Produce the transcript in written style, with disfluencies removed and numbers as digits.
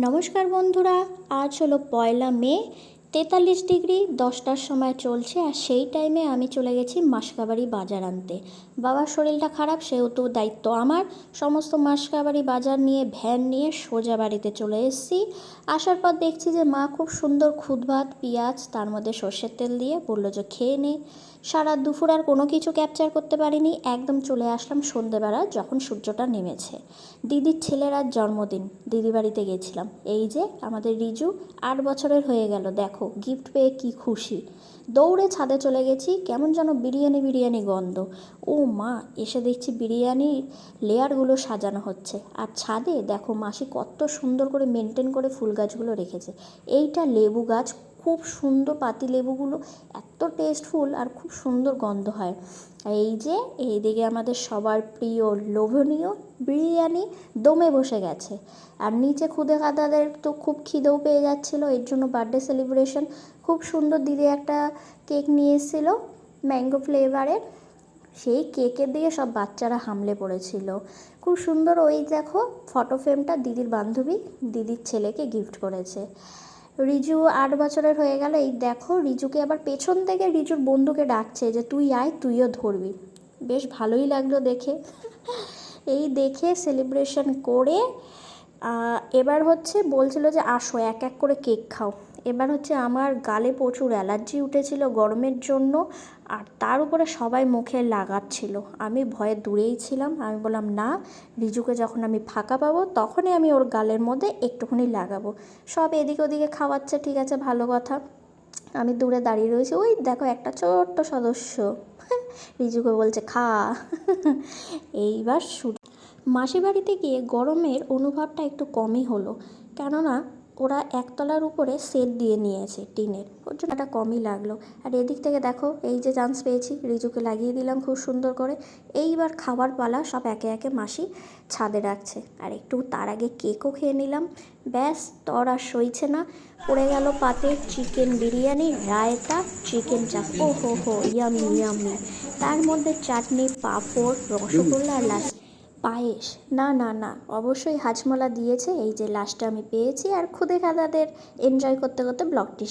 নমস্কার বন্ধুরা, আজ হলো 1 মে। 43 ডিগ্রি 10টার সময় চলছে, আর সেই টাইমে আমি চলে গেছি মাসকাবাড়ি বাজার আনতে। বাবার শরীরটা খারাপ, সেহেতু দায়িত্ব আমার। সমস্ত মাসকাবাড়ি বাজার নিয়ে ভ্যান নিয়ে সোজা বাড়িতে চলে এসেছি। আসার পর দেখছি যে মা খুব সুন্দর খুদ ভাত, পেঁয়াজ, তার মধ্যে সর্ষের তেল দিয়ে বললো যে খেয়ে নে। সারা দুপুর আর কোনো কিছু ক্যাপচার করতে পারিনি, একদম চলে আসলাম সন্ধেবেলা যখন সূর্যটা নেমেছে। দিদির ছেলের আজ জন্মদিন, দিদি বাড়িতে গেছিলাম। এই যে আমাদের রিজু 8 বছরের হয়ে গেল, দেখো গিফট পেয়ে কি খুশি। দৌড়ে ছাদে চলে গেছি, কেমন যেন বিরিয়ানি বিরিয়ানি গন্ধ। ও মা, এসে দেখছি বিরিয়ানির লেয়ারগুলো সাজানো হচ্ছে। আর ছাদে দেখো মাসি কত সুন্দর করে মেনটেন করে ফুল গাছগুলো রেখেছে। এইটা লেবু গাছ, খুব সুন্দর পাতি লেবুগুলো, এত টেস্টফুল আর খুব সুন্দর গন্ধ হয়। এই যে এইদিকে আমাদের সবার প্রিয় লোভনীয় বিরিয়ানি দমে বসে গেছে। আর নিচে খুদে খাদাদের তো খুব খিদেও পেয়ে যাচ্ছিলো, এর জন্য বার্থডে সেলিব্রেশন। খুব সুন্দর দিদি একটা কেক নিয়ে এসেছিলো ম্যাঙ্গো ফ্লেভারের, সেই কেকের দিকে সব বাচ্চারা হামলে পড়েছিল। খুব সুন্দর। ওই দেখো ফটো ফ্রেমটা দিদির বান্ধবী দিদির ছেলেকে গিফট করেছে। রিজু 8 বছরের হয়ে গেল। এই দেখো রিজুকে আবার পেছন থেকে রিজুর বন্ধুকে ডাকছে যে তুই আয়, তুইও ধরবি। বেশ ভালোই লাগলো দেখে। এই দেখে সেলিব্রেশন করে এবার হচ্ছে বলছিল যে আসো এক এক করে কেক খাও। এবার হচ্ছে আমার গালে প্রচুর অ্যালার্জি উঠেছিল গরমের জন্য, আর তার উপরে সবাই মুখে লাগাচ্ছিল। আমি ভয়ে দূরেই ছিলাম। আমি বললাম না, রিজুকে যখন আমি ফাঁকা পাবো তখনই আমি ওর গালের মধ্যে একটুখানি লাগাবো। সব এদিকে ওদিকে খাওয়াচ্ছে, ঠিক আছে ভালো কথা। আমি দূরে দাঁড়িয়ে রয়েছি। ওই দেখো একটা ছোট্ট সদস্য রিজুকে বলছে খা। এইবার মাসি বাড়িতে গিয়ে গরমের অনুভবটা একটু কমই হলো, কেননা ওরা একতলার উপরে সেট দিয়ে নিয়েছে টিনের, ওর জন্য একটা কমই লাগলো। আর এদিক থেকে দেখো এই যে চান্স পেয়েছি, রিজুকে লাগিয়ে দিলাম খুব সুন্দর করে। এইবার খাবার পালা, সব একে একে মাসি ছাদে রাখছে, আর একটু তার আগে কেকও খেয়ে নিলাম। ব্যাস, তর আর সইছে না। পড়ে গেল পাতে চিকেন বিরিয়ানি, রায়তা, চিকেন চাপ, ও হো হো, ইয়ামি ইয়ামি। তার মধ্যে চাটনি, পাঁপড়, রসগোল্লা আর লাস্ট পায়েস। না না না, অবশ্যই হাজমোলা দিয়েছে। এই যে লাস্টে আমি পেয়েছি, আর খুদে খাদাদের এনজয় করতে করতে ব্লগটি